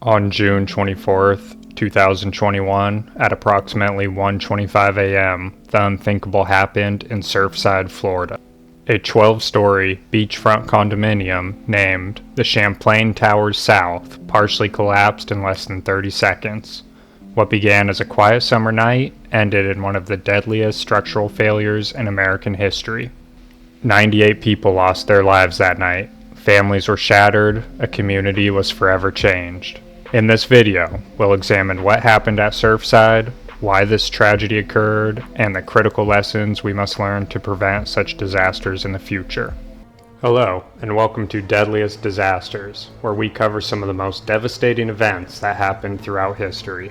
On June 24th, 2021, at approximately 1:25 a.m., the unthinkable happened in Surfside, Florida. A 12-story beachfront condominium named the Champlain Towers South partially collapsed in less than 30 seconds. What began as a quiet summer night ended in one of the deadliest structural failures in American history. 98 people lost their lives that night. Families were shattered. A community was forever changed. In this video, we'll examine what happened at Surfside, why this tragedy occurred, and the critical lessons we must learn to prevent such disasters in the future. Hello, and welcome to Deadliest Disasters, where we cover some of the most devastating events that happened throughout history.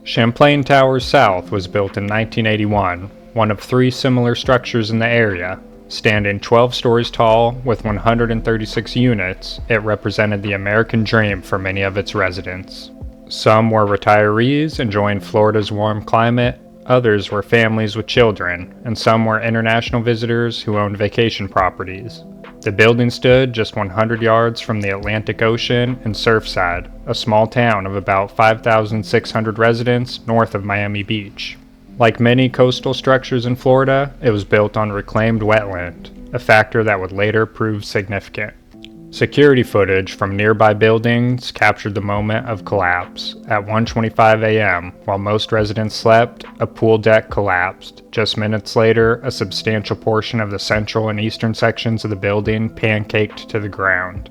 Champlain Towers South was built in 1981, one of three similar structures in the area. Standing 12 stories tall with 136 units, it represented the American dream for many of its residents. Some were retirees enjoying Florida's warm climate, others were families with children, and some were international visitors who owned vacation properties. The building stood just 100 yards from the Atlantic Ocean in Surfside, a small town of about 5,600 residents north of Miami Beach. Like many coastal structures in Florida, it was built on reclaimed wetland, a factor that would later prove significant. Security footage from nearby buildings captured the moment of collapse. At 1:25 a.m., while most residents slept, a pool deck collapsed. Just minutes later, a substantial portion of the central and eastern sections of the building pancaked to the ground.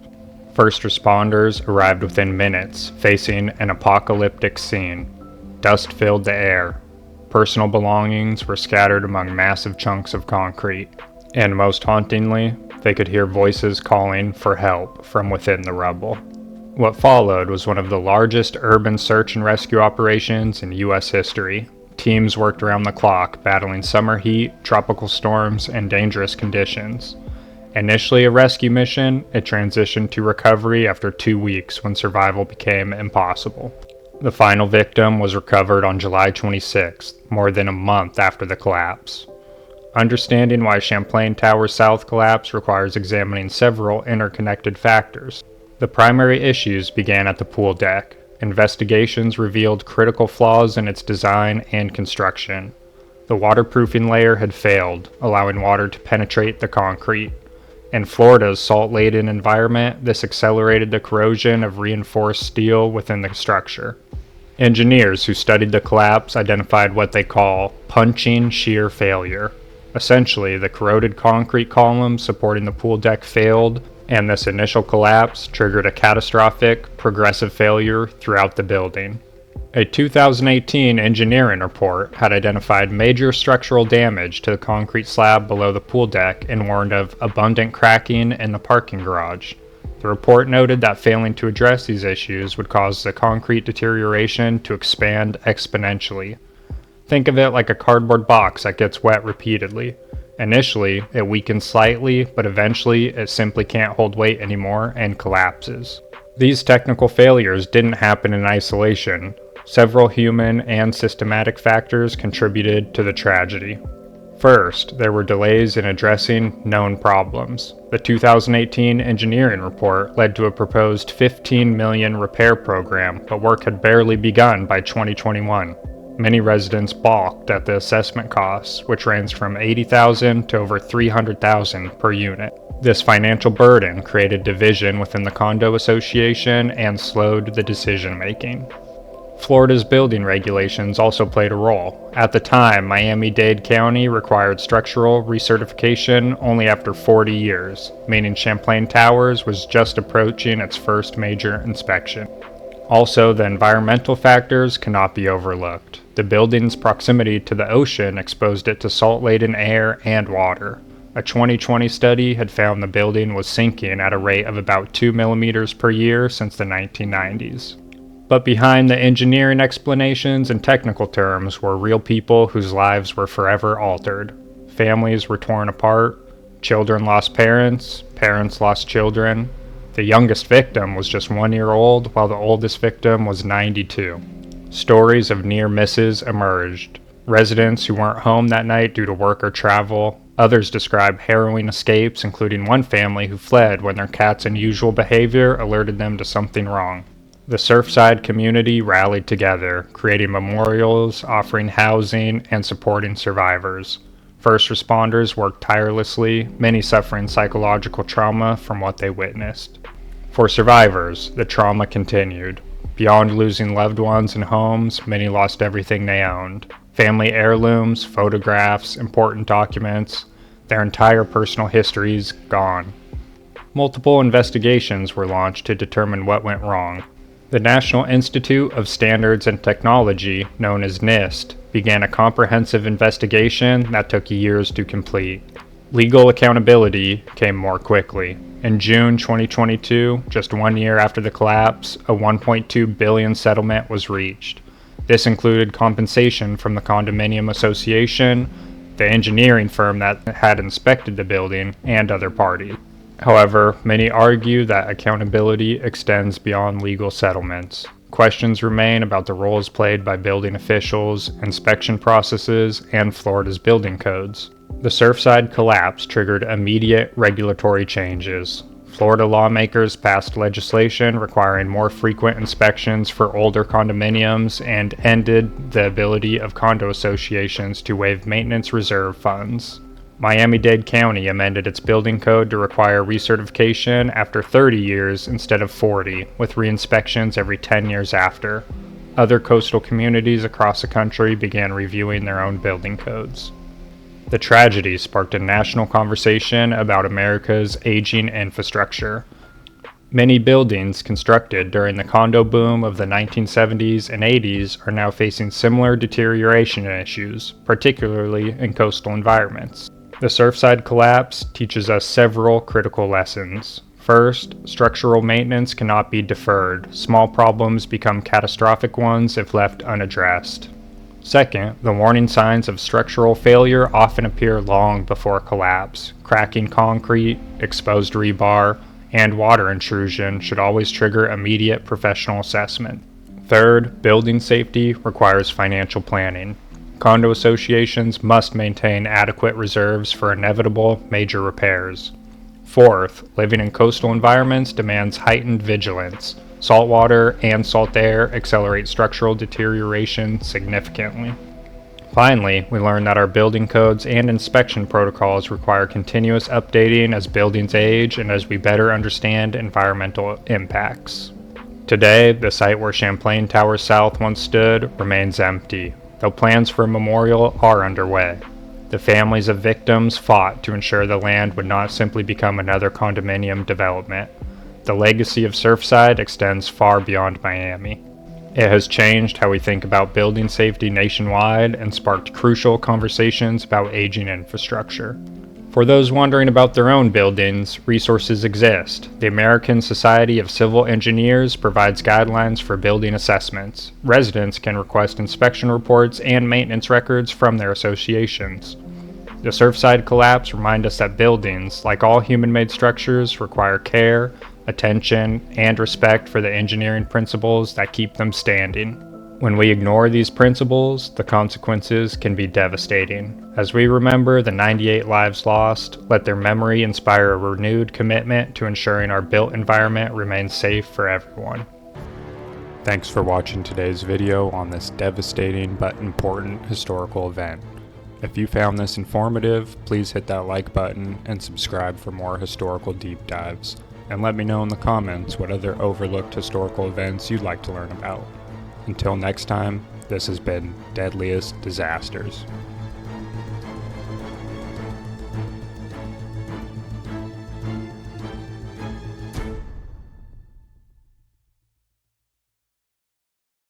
First responders arrived within minutes, facing an apocalyptic scene. Dust filled the air. Personal belongings were scattered among massive chunks of concrete. And most hauntingly, they could hear voices calling for help from within the rubble. What followed was one of the largest urban search and rescue operations in U.S. history. Teams worked around the clock, battling summer heat, tropical storms, and dangerous conditions. Initially a rescue mission, it transitioned to recovery after 2 weeks when survival became impossible. The final victim was recovered on July 26th, more than a month after the collapse. Understanding why Champlain Towers South collapsed requires examining several interconnected factors. The primary issues began at the pool deck. Investigations revealed critical flaws in its design and construction. The waterproofing layer had failed, allowing water to penetrate the concrete. In Florida's salt-laden environment, this accelerated the corrosion of reinforced steel within the structure. Engineers who studied the collapse identified what they call punching shear failure. Essentially, the corroded concrete columns supporting the pool deck failed, and this initial collapse triggered a catastrophic, progressive failure throughout the building. A 2018 engineering report had identified major structural damage to the concrete slab below the pool deck and warned of abundant cracking in the parking garage. The report noted that failing to address these issues would cause the concrete deterioration to expand exponentially. Think of it like a cardboard box that gets wet repeatedly. Initially, it weakens slightly, but eventually it simply can't hold weight anymore and collapses. These technical failures didn't happen in isolation. Several human and systematic factors contributed to the tragedy. First, there were delays in addressing known problems. The 2018 engineering report led to a proposed $15 million repair program, but work had barely begun by 2021. Many residents balked at the assessment costs, which ranged from $80,000 to over $300,000 per unit. This financial burden created division within the condo association and slowed the decision-making. Florida's building regulations also played a role. At the time, Miami-Dade County required structural recertification only after 40 years, meaning Champlain Towers was just approaching its first major inspection. Also, the environmental factors cannot be overlooked. The building's proximity to the ocean exposed it to salt-laden air and water. A 2020 study had found the building was sinking at a rate of about 2 millimeters per year since the 1990s. But behind the engineering explanations and technical terms were real people whose lives were forever altered. Families were torn apart, children lost parents, parents lost children. The youngest victim was just 1 year old, while the oldest victim was 92. Stories of near misses emerged. Residents who weren't home that night due to work or travel, Others describe harrowing escapes, including one family who fled when their cat's unusual behavior alerted them to something wrong. The Surfside community rallied together, creating memorials, offering housing, and supporting survivors. First responders worked tirelessly, many suffering psychological trauma from what they witnessed. For survivors, the trauma continued. Beyond losing loved ones and homes, many lost everything they owned. Family heirlooms, photographs, important documents, their entire personal histories gone. Multiple investigations were launched to determine what went wrong. The National Institute of Standards and Technology, known as NIST, began a comprehensive investigation that took years to complete. Legal accountability came more quickly. In June 2022, just 1 year after the collapse, a $1.2 billion settlement was reached. This included compensation from the Condominium Association, the engineering firm that had inspected the building, and other parties. However, many argue that accountability extends beyond legal settlements. Questions remain about the roles played by building officials, inspection processes, and Florida's building codes. The Surfside collapse triggered immediate regulatory changes. Florida lawmakers passed legislation requiring more frequent inspections for older condominiums and ended the ability of condo associations to waive maintenance reserve funds. Miami-Dade County amended its building code to require recertification after 30 years instead of 40, with re-inspections every 10 years after. Other coastal communities across the country began reviewing their own building codes. The tragedy sparked a national conversation about America's aging infrastructure. Many buildings constructed during the condo boom of the 1970s and 80s are now facing similar deterioration issues, particularly in coastal environments. The Surfside collapse teaches us several critical lessons. First, structural maintenance cannot be deferred. Small problems become catastrophic ones if left unaddressed. Second, the warning signs of structural failure often appear long before collapse. Cracking concrete, exposed rebar, and water intrusion should always trigger immediate professional assessment. Third, building safety requires financial planning. Condo associations must maintain adequate reserves for inevitable major repairs. Fourth, living in coastal environments demands heightened vigilance. Saltwater and salt air accelerate structural deterioration significantly. Finally, we learned that our building codes and inspection protocols require continuous updating as buildings age and as we better understand environmental impacts. Today, the site where Champlain Towers South once stood remains empty, though plans for a memorial are underway. The families of victims fought to ensure the land would not simply become another condominium development. The legacy of Surfside extends far beyond Miami. It has changed how we think about building safety nationwide and sparked crucial conversations about aging infrastructure. For those wondering about their own buildings, resources exist. The American Society of Civil Engineers provides guidelines for building assessments. Residents can request inspection reports and maintenance records from their associations. The Surfside collapse reminds us that buildings, like all human-made structures, require care, attention, and respect for the engineering principles that keep them standing. When we ignore these principles, the consequences can be devastating. As we remember the 98 lives lost, let their memory inspire a renewed commitment to ensuring our built environment remains safe for everyone. Thanks for watching today's video on this devastating but important historical event. If you found this informative, please hit that like button and subscribe for more historical deep dives. And let me know in the comments what other overlooked historical events you'd like to learn about. Until next time, this has been Deadliest Disasters.